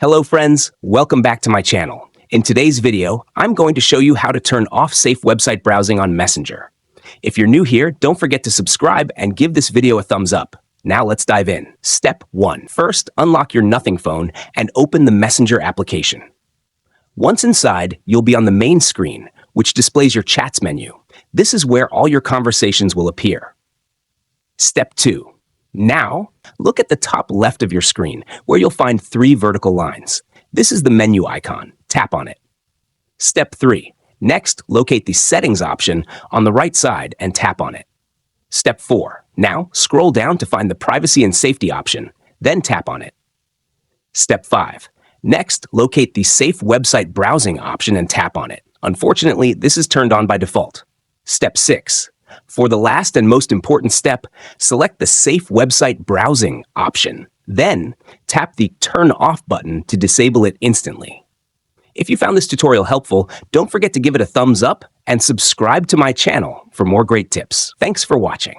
Hello friends, welcome back to my channel. In today's video, I'm going to show you how to turn off safe website browsing on Messenger. If you're new here, don't forget to subscribe and give this video a thumbs up. Now let's dive in. Step 1. First, unlock your Nothing phone and open the Messenger application. Once inside, you'll be on the main screen, which displays your chats menu. This is where all your conversations will appear. Step 2. Now, look at the top left of your screen, where you'll find 3 vertical lines. This is the menu icon. Tap on it. Step 3. Next, locate the Settings option on the right side and tap on it. Step 4. Now, scroll down to find the Privacy and Safety option, then tap on it. Step 5. Next, locate the Safe Website Browsing option and tap on it. Unfortunately, this is turned on by default. Step 6. For the last and most important step, select the Safe Website Browsing option. Then, tap the Turn Off button to disable it instantly. If you found this tutorial helpful, don't forget to give it a thumbs up and subscribe to my channel for more great tips. Thanks for watching.